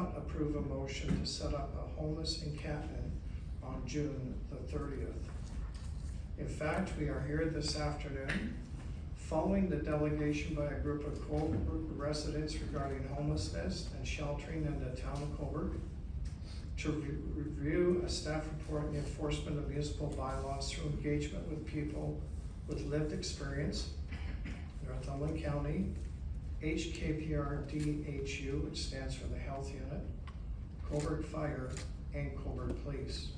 not approve a motion to set up a homeless encampment on June the 30th. In fact, we are here this afternoon following the delegation by a group of Cobourg residents regarding homelessness and sheltering in the town of Cobourg to review a staff report on the enforcement of municipal bylaws through engagement with people with lived experience, Northumberland County, HKPR-DHU, which stands for the Health Unit, Cobourg Fire, and Cobourg Police.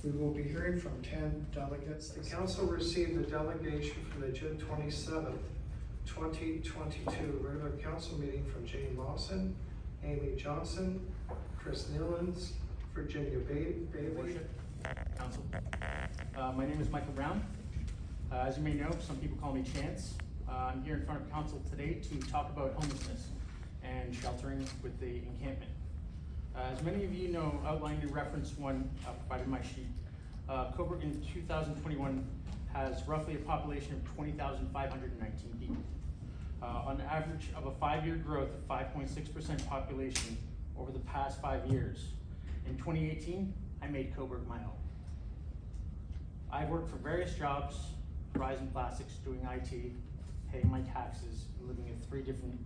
We will be hearing from 10 delegates. The council received the delegation from the June 27th, 2022 regular council meeting from Jane Lawson, Amy Johnson, Chris Newlands, Virginia Bailey. Council. My name is Michael Brown. As you may know, some people call me Chance. I'm here in front of council today to talk about homelessness and sheltering with the encampment. As many of you know, outlined in reference one provided in my sheet, Cobourg in 2021 has roughly a population of 20,519 people. On average of a 5-year growth of 5.6% population over the past 5 years. In 2018, I made Cobourg my home. I've worked for various jobs, Horizon Plastics, doing IT, paying my taxes, and living in 3 different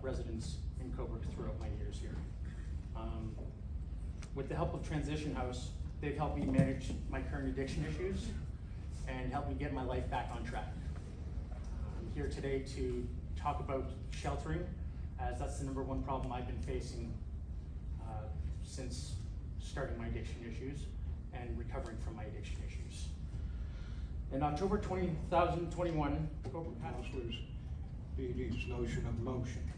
residences in Cobourg throughout my years here. With the help of Transition House, they've helped me manage my current addiction issues and helped me get my life back on track. I'm here today to talk about sheltering, as that's the #1 problem I've been facing since starting my addiction issues and recovering from my addiction issues. In October 2021, Cobourg had Councillors Beatty's notion of motion.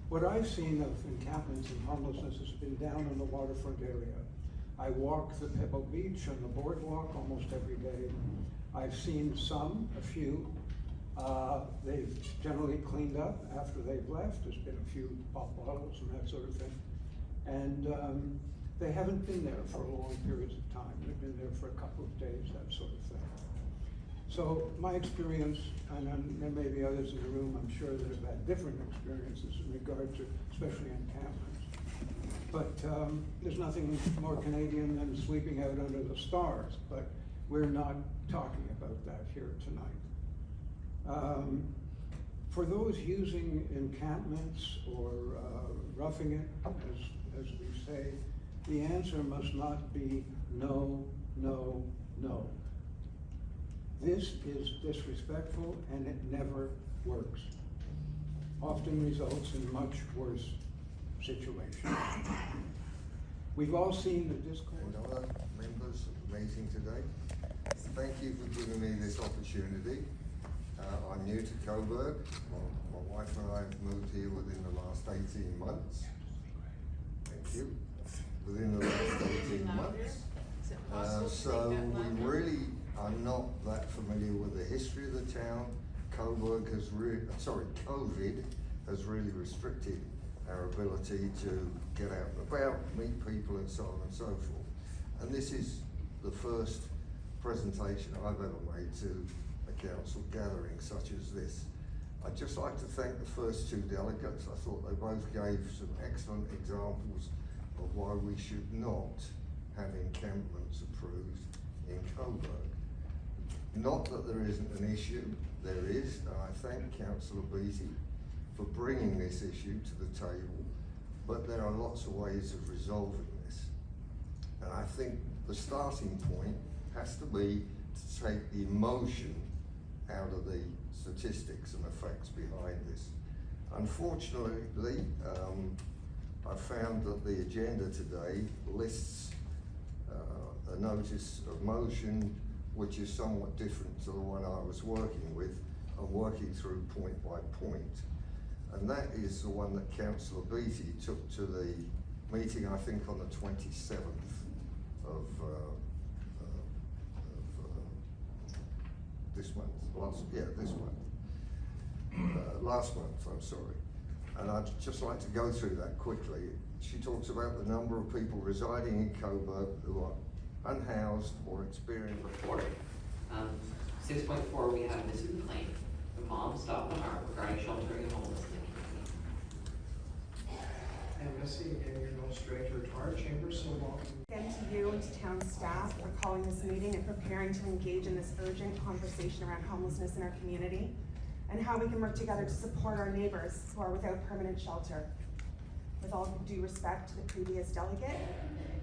What I've seen of encampments and homelessness has been down in the waterfront area. I walk the Pebble Beach and the boardwalk almost every day. I've seen a few. They've generally cleaned up after they've left. There's been a few pop bottles and that sort of thing. And they haven't been there for long periods of time. They've been there for a couple of days, that sort of thing. So my experience, and there may be others in the room, I'm sure, that have had different experiences in regard to, especially encampments. But there's nothing more Canadian than sleeping out under the stars, but we're not talking about that here tonight. For those using encampments or roughing it, as we say, the answer must not be no, no, no. This is disrespectful and it never works. Often results in much worse situations. We've all seen the discourse. And other members of the meeting today, thank you for giving me this opportunity. I'm new to Cobourg. My wife and I have moved here within the last 18 months. Thank you. Within the last 18 months. So we really are not that familiar with the history of the town. COVID has really restricted our ability to get out and about, meet people and so on and so forth. And this is the first presentation I've ever made to a council gathering such as this. I'd just like to thank the first 2 delegates. I thought they both gave some excellent examples of why we should not have encampments approved in Cobourg. Not that there isn't an issue, there is, and I thank Councillor Beatty for bringing this issue to the table, but there are lots of ways of resolving this. And I think the starting point has to be to take the emotion out of the statistics and effects behind this. Unfortunately, I found that the agenda today lists a notice of motion which is somewhat different to the one I was working with. I'm working through point by point. And that is the one that Councillor Beatty took to the meeting, I think on the 27th of this month, this month. Last month, I'm sorry. And I'd just like to go through that quickly. She talks about the number of people residing in Cobourg who are unhoused or experiencing report. 6.4, we have Mrs. McLean, Mom Stockman Art regarding sheltering the homeless in the community. And Missy, again, you're no stranger to our chamber, so welcome. Again to you and to town staff for calling this meeting and preparing to engage in this urgent conversation around homelessness in our community and how we can work together to support our neighbors who are without permanent shelter. With all due respect to the previous delegate,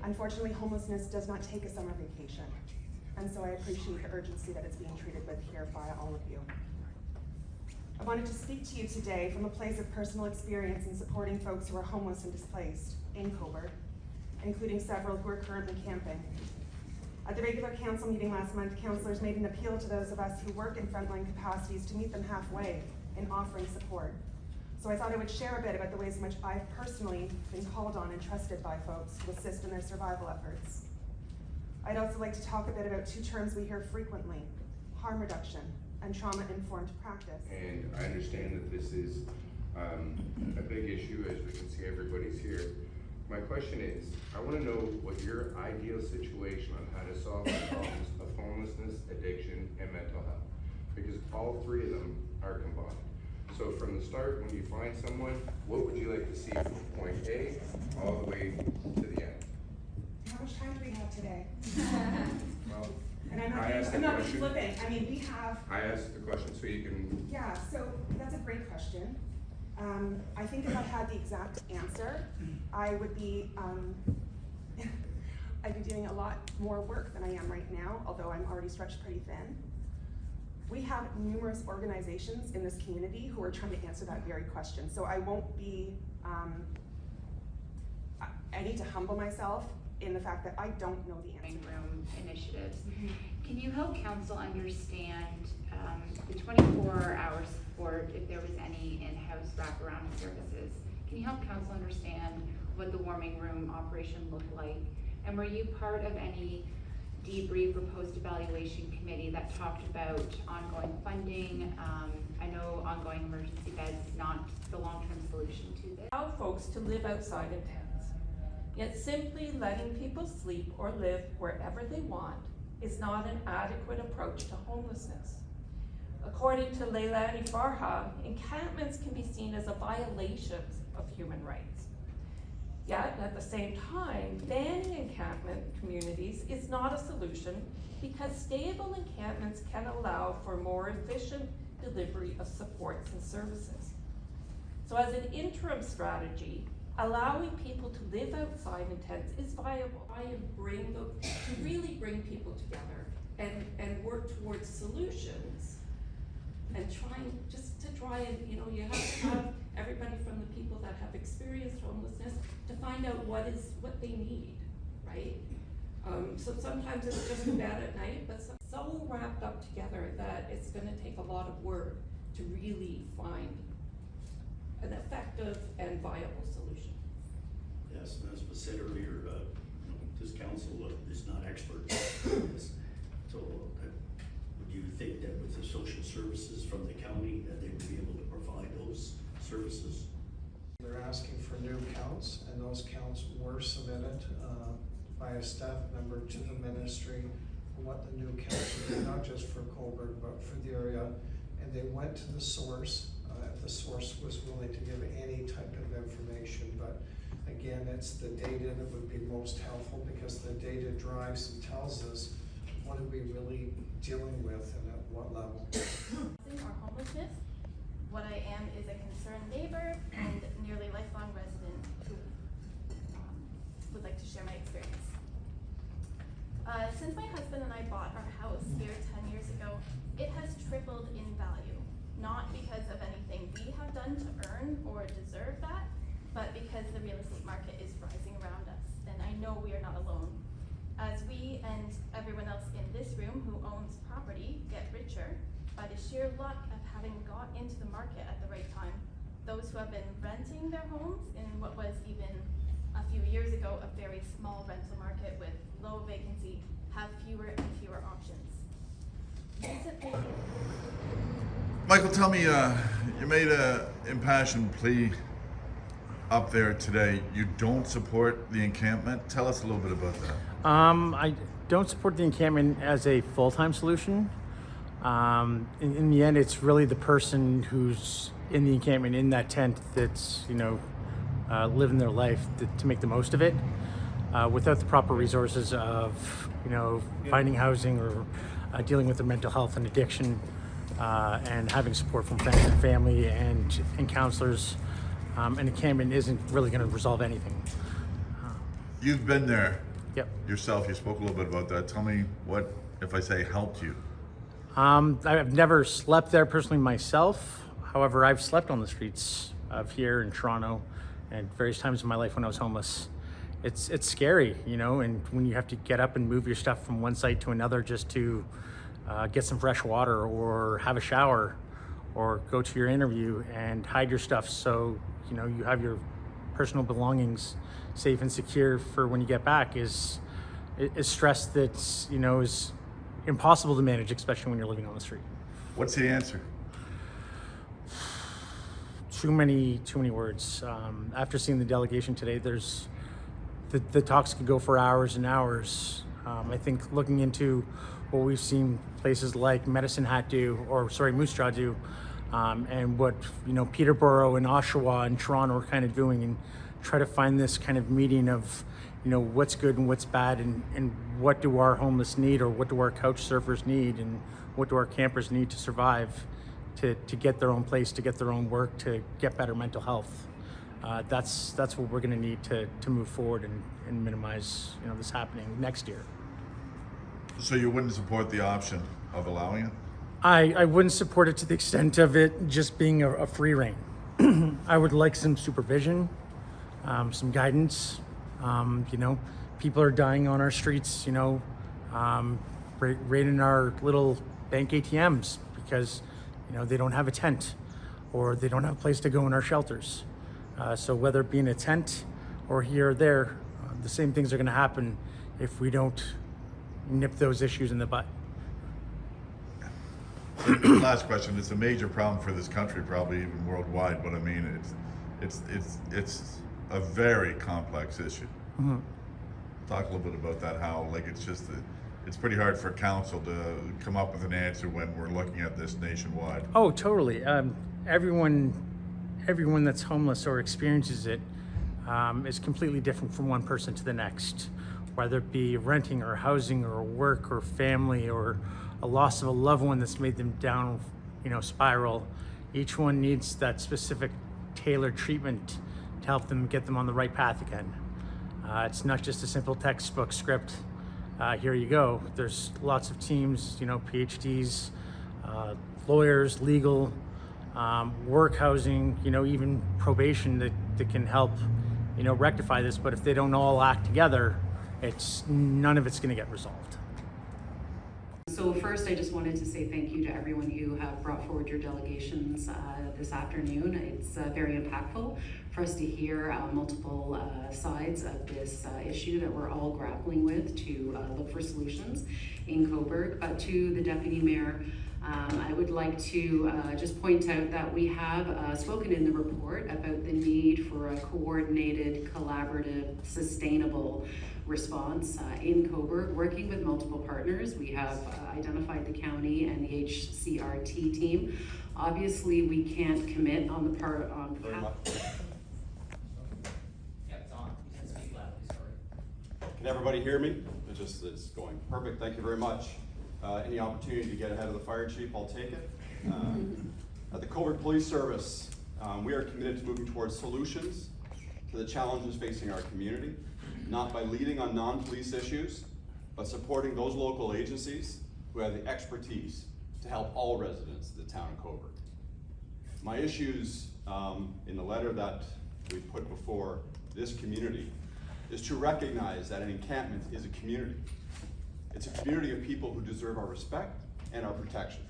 unfortunately homelessness does not take a summer vacation. And so I appreciate the urgency that it's being treated with here by all of you. I wanted to speak to you today from a place of personal experience in supporting folks who are homeless and displaced in Cobourg, including several who are currently camping. At the regular council meeting last month, councillors made an appeal to those of us who work in frontline capacities to meet them halfway in offering support. So I thought I would share a bit about the ways in which I've personally been called on and trusted by folks to assist in their survival efforts. I'd also like to talk a bit about two terms we hear frequently: harm reduction and trauma-informed practice. And I understand that this is a big issue, as we can see everybody's here. My question is, I want to know what your ideal situation on how to solve the problems of homelessness, addiction, and mental health, because all three of them are combined. So from the start, when you find someone, what would you like to see from point A all the way to the end? How much time do we have today? Well, And I I'm asked the not being question. flippant. I mean, we have, I asked the question so you can. yeah, so that's a great question. I think if I had the exact answer, I would be, I'd be doing a lot more work than I am right now, although I'm already stretched pretty thin. We have numerous organizations in this community who are trying to answer that very question. So I won't be, I need to humble myself in the fact that I don't know the answer. Room initiatives. Can you help council understand the 24-hour support, if there was any in-house wraparound services? Can you help council understand what the warming room operation looked like? And were you part of any debrief or post-evaluation committee that talked about ongoing funding? I know ongoing emergency beds is not the long-term solution to this. Allow folks to live outside in tents. Yet simply letting people sleep or live wherever they want is not an adequate approach to homelessness. According to Leilani Farha, encampments can be seen as a violation of human rights. Yet, at the same time, banning encampment communities is not a solution because stable encampments can allow for more efficient delivery of supports and services. So as an interim strategy, allowing people to live outside in tents is viable. I really bring people together and work towards solutions and try and, you have to have everybody from the people that have experienced homelessness to find out what they need, right? So sometimes it's just bad at night, but so wrapped up together that it's gonna take a lot of work to really find an effective and viable solution. Yes, and as was said earlier, this council is not experts in this. So would you think that with the social services from the county that they would be able to provide those services? They're asking for new counts, and those counts were submitted by a staff member to the ministry on what the new counts would be, not just for Cobourg, but for the area. And they went to the source. The source was willing to give any type of information, but again, it's the data that would be most helpful, because the data drives and tells us what are we really dealing with and at what level. Or homelessness. What I am is a concerned neighbor and nearly lifelong resident who would like to share my experience. Since my husband and I bought our house here 10 years ago, it has tripled in value. Not because of anything we have done to earn or deserve that, but because the real estate market is rising around us, and I know we are not alone. As we and everyone else in this room who owns property get richer by the sheer luck of having got into the market at the right time, those who have been renting their homes in what was even a few years ago a very small rental market with low vacancy have fewer and fewer options. Recently, Michael, tell me, you made a impassioned plea up there today. You don't support the encampment. Tell us a little bit about that. I don't support the encampment as a full-time solution. In the end, it's really the person who's in the encampment, in that tent, that's, living their life to make the most of it. Without the proper resources of, finding housing or dealing with their mental health and addiction, and having support from friends and family and counselors, an encampment isn't really going to resolve anything. You've been there Yep. yourself. You spoke a little bit about that. Tell me what, if I say, helped you. I've never slept there personally myself. However, I've slept on the streets of here in Toronto at various times in my life when I was homeless. It's scary, and when you have to get up and move your stuff from one site to another just to get some fresh water or have a shower or go to your interview and hide your stuff so, you have your personal belongings safe and secure for when you get back is stress that's, is impossible to manage, especially when you're living on the street. What's the answer? Too many words. After seeing the delegation today, there's the talks could go for hours and hours. I think looking into what we've seen places like Medicine Hat do, Moose Jaw do, and what Peterborough and Oshawa and Toronto are kind of doing, and try to find this kind of meeting of what's good and what's bad, and what do our homeless need, or what do our couch surfers need, and what do our campers need to survive, to get their own place, to get their own work, to get better mental health. That's what we're going to need to move forward and minimize this happening next year. So you wouldn't support the option of allowing it? I wouldn't support it to the extent of it just being a free reign. I would like some supervision, some guidance. People are dying on our streets, right in our little bank ATMs because, they don't have a tent or they don't have a place to go in our shelters. So whether it be in a tent or here or there, the same things are going to happen if we don't nip those issues in the butt. Last question. It's a major problem for this country, probably even worldwide, but I mean, it's a very complex issue. Mm-hmm. Talk a little bit about that, how it's pretty hard for council to come up with an answer when we're looking at this nationwide. Oh, totally. Everyone that's homeless or experiences it is completely different from one person to the next, whether it be renting or housing or work or family or a loss of a loved one that's made them down, spiral. Each one needs that specific tailored treatment to help them get them on the right path again. It's not just a simple textbook script. Here you go. There's lots of teams, PhDs, lawyers, legal, work, housing, even probation that can help, rectify this. But if they don't all act together, none of it's going to get resolved. So first, I just wanted to say thank you to everyone who have brought forward your delegations this afternoon. It's very impactful for us to hear multiple sides of this issue that we're all grappling with to look for solutions in Cobourg. But to the Deputy Mayor, I would like to just point out that we have spoken in the report about the need for a coordinated, collaborative, sustainable response in Cobourg, working with multiple partners. We have identified the county and the HCRT team. Obviously, we can't commit on the part on behalf. Yeah, it's on. You can speak loudly, sorry. Can everybody hear me? It's going perfect. Thank you very much. Any opportunity to get ahead of the fire chief, I'll take it. At the Cobourg Police Service, we are committed to moving towards solutions to the challenges facing our community, not by leading on non-police issues, but supporting those local agencies who have the expertise to help all residents of the town of Cobourg. My issues in the letter that we put before this community is to recognize that an encampment is a community. It's a community of people who deserve our respect and our protection.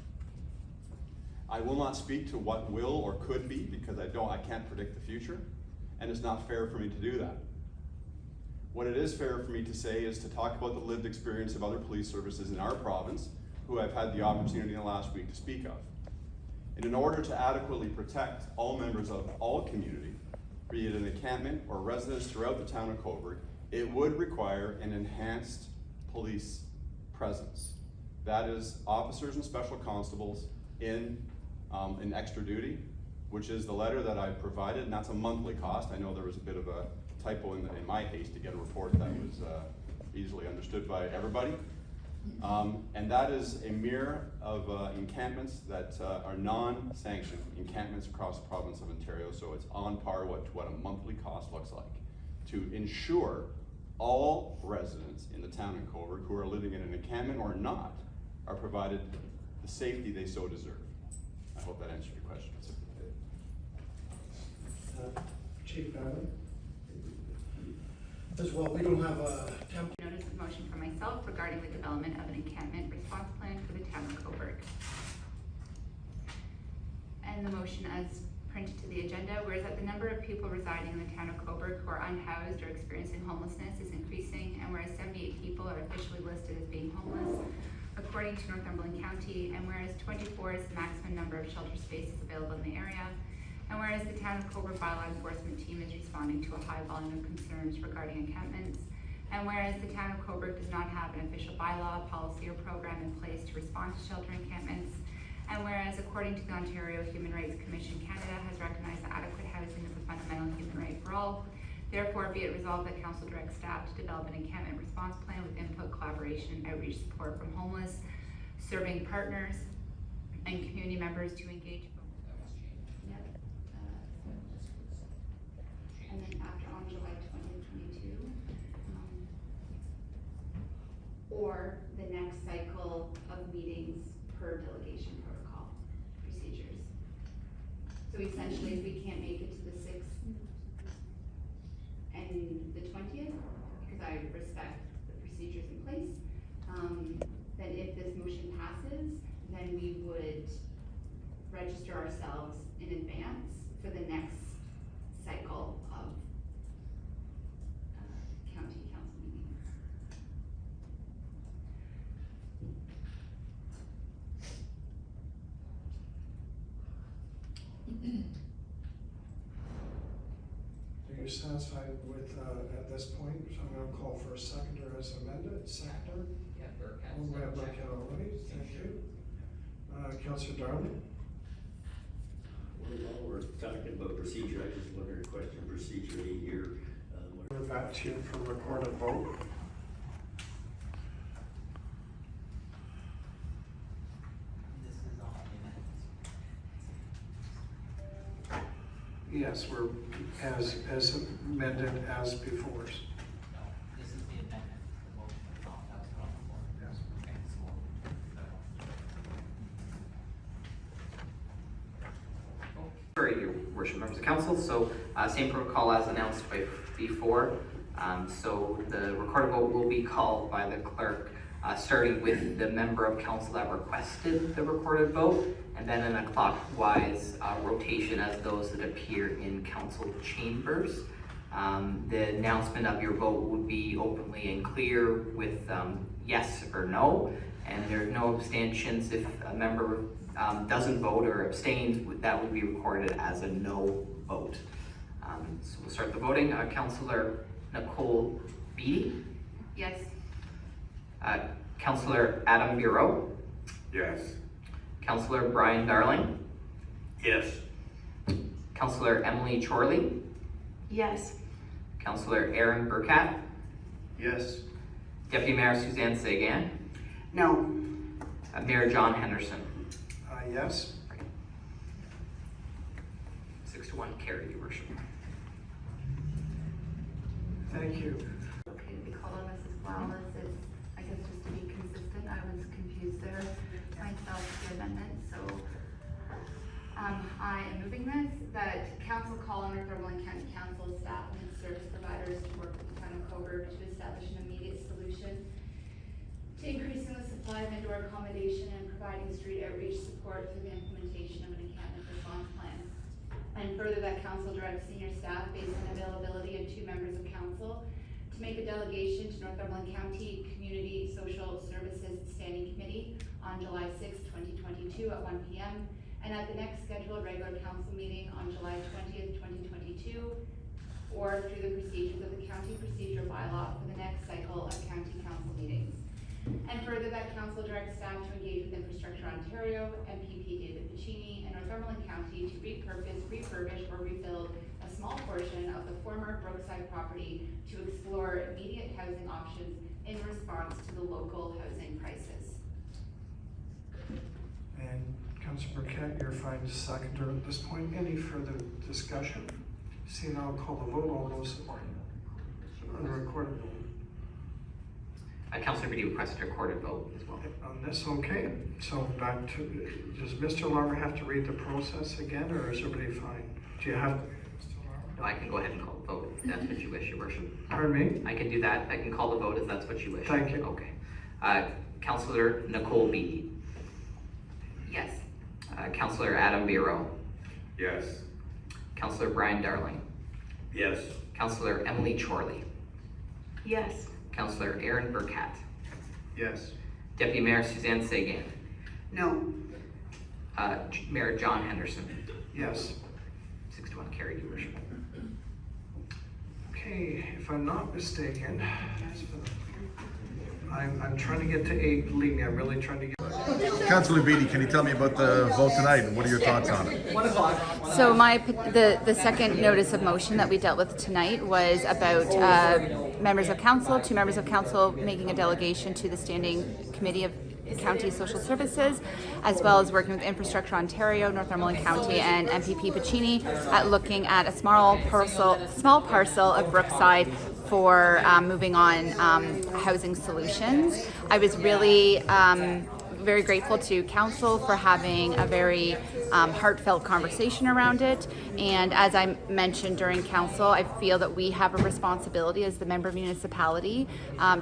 I will not speak to what will or could be because I can't predict the future, and it's not fair for me to do that. What it is fair for me to say is to talk about the lived experience of other police services in our province who I've had the opportunity in the last week to speak of. And in order to adequately protect all members of all community, be it an encampment or residents throughout the town of Cobourg, it would require an enhanced police presence. That is officers and special constables in extra duty, which is the letter that I provided, and that's a monthly cost. I know there was a bit of a typo in my haste to get a report that was easily understood by everybody. And that is a mirror of encampments that are non-sanctioned encampments across the province of Ontario, so it's on par with what a monthly cost looks like to ensure all residents in the town of Cobourg who are living in an encampment or not are provided the safety they so deserve. I hope that answered your question. Chief Ballard? As well, we don't have a Notice of motion for myself regarding the development of an encampment response plan for the town of Cobourg. And the motion as printed to the agenda, whereas that the number of people residing in the town of Cobourg who are unhoused or experiencing homelessness is increasing, and whereas 78 people are officially listed as being homeless, according to Northumberland County, and whereas 24 is the maximum number of shelter spaces available in the area, and whereas the town of Cobourg bylaw enforcement team is responding to a high volume of concerns regarding encampments, and whereas the town of Cobourg does not have an official bylaw, policy, or program in place to respond to shelter encampments, and whereas according to the Ontario Human Rights Commission, Canada has recognized that adequate housing as a fundamental human right for all, therefore be it resolved that council directs staff to develop an encampment response plan with input, collaboration, and outreach support from homeless, serving partners, and community members to engage. And then after on July 2022, or the next cycle of meetings per delegation protocol procedures. So essentially, if we can't make it to the 6th and the 20th, because I respect the procedures in place, then if this motion passes, then we would register ourselves in advance for the next cycle of county council meetings. Are you satisfied with, at this point? So I'm gonna call for a seconder as amended, seconder. Yeah, Burkett. Oh, we have Burkett already, thank you. Councillor Darling? Well, while we're talking about procedure, I just wondered a question procedurally here. We're back to you for recorded vote. This is on the amendments. Yes, we're as amended as before. No, this is the amendment, the motion is not, that was put on the floor. Yes. Okay, so. Sorry, Your Worship, members of council. So same protocol as announced before. So the recorded vote will be called by the clerk, starting with the member of council that requested the recorded vote, and then in a clockwise rotation as those that appear in council chambers. The announcement of your vote would be openly and clear with yes or no, and there are no abstentions. If a member doesn't vote or abstains, that would be recorded as a no vote. So we'll start the voting. Councillor Nicole Beattie? Yes. Councillor Adam Bureau? Yes. Councillor Brian Darling? Yes. Councillor Emily Chorley? Yes. Councillor Aaron Burkett? Yes. Deputy Mayor Suzanne Sagan? No. Mayor John Henderson? Yes. 6-1 carry, Your Worship. Thank you. Okay to be called on this as well, as it's, I guess just to be consistent, I was confused there myself with the amendment, so. I am moving this, that council call on Northumberland County Council staff and service providers to work with the town of Cobourg to establish an immediate solution to increasing the supply of indoor accommodation and providing street outreach support through the implementation of an encampment response plan. And further, that council directs senior staff, based on availability of 2 members of council, to make a delegation to Northumberland County Community Social Services Standing Committee on July 6, 2022 at 1 p.m. and at the next scheduled regular council meeting on July 20th, 2022, or through the procedures of the county procedure bylaw for the next cycle of county council meetings. And further, that council council directs staff to engage with Infrastructure Ontario, MPP David Piccini, and Northumberland County to repurpose, refurbish, or rebuild a small portion of the former Brookside property to explore immediate housing options in response to the local housing crisis. And Councilor Burkett, you're fine to seconder at this point. Any further discussion? Seeing I'll call the vote. All those on a recorded vote. Councilor Beatty requested a recorded vote as well. On this, okay. So back to, does Mr. Larmer have to read the process again, or is everybody fine? Do you have? No, I can go ahead and call the vote if that's what you wish, Your Worship. Pardon me? I can do that. I can call the vote if that's what you wish. Thank you. Okay. Councilor Nicole Beatty. Yes. Councilor Adam Biro. Yes. Councilor Brian Darling. Yes. Councilor Emily Chorley. Yes. Councilor Aaron Burkett. Yes. Deputy Mayor Suzanne Sagan. No. Mayor John Henderson. Yes. 6-1 carried, Your Worship. Okay, if I'm not mistaken, I'm trying to get to 8. Believe me, I'm really trying to get. Councilor Beatty, can you tell me about the vote tonight? What are your thoughts on it? So the second notice of motion that we dealt with tonight was about members of council, 2 members of council making a delegation to the Standing Committee of County Social Services, as well as working with Infrastructure Ontario, Northumberland County, and MPP Piccini at looking at a small parcel of Brookside for moving on housing solutions. I was really very grateful to council for having a very heartfelt conversation around it. And as I mentioned during council, I feel that we have a responsibility as the member municipality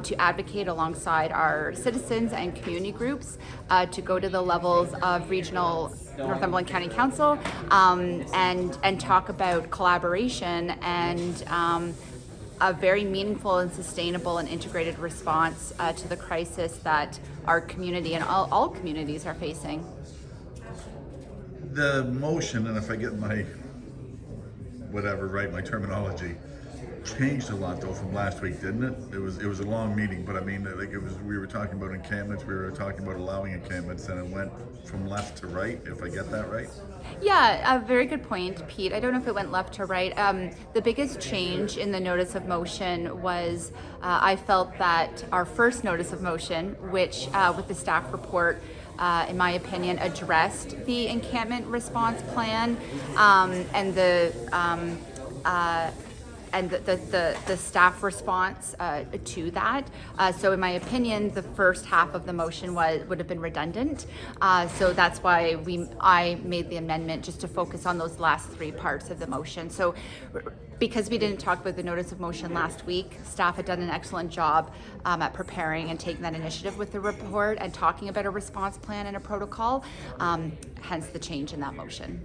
to advocate alongside our citizens and community groups to go to the levels of regional Northumberland County Council and talk about collaboration and a very meaningful and sustainable and integrated response to the crisis that our community and all communities are facing. The motion, and if I get my my terminology, changed a lot though from last week, didn't it? It was a long meeting, but I mean, like we were talking about encampments, we were talking about allowing encampments, and it went from left to right, if I get that right? Yeah, a very good point, Pete. I don't know if it went left to right. The biggest change in the notice of motion was I felt that our first notice of motion, which with the staff report, in my opinion, addressed the encampment response plan and the staff response to that. So in my opinion, the first half of the motion would have been redundant. So that's why I made the amendment just to focus on those last 3 parts of the motion. So because we didn't talk about the notice of motion last week, staff had done an excellent job at preparing and taking that initiative with the report and talking about a response plan and a protocol, hence the change in that motion.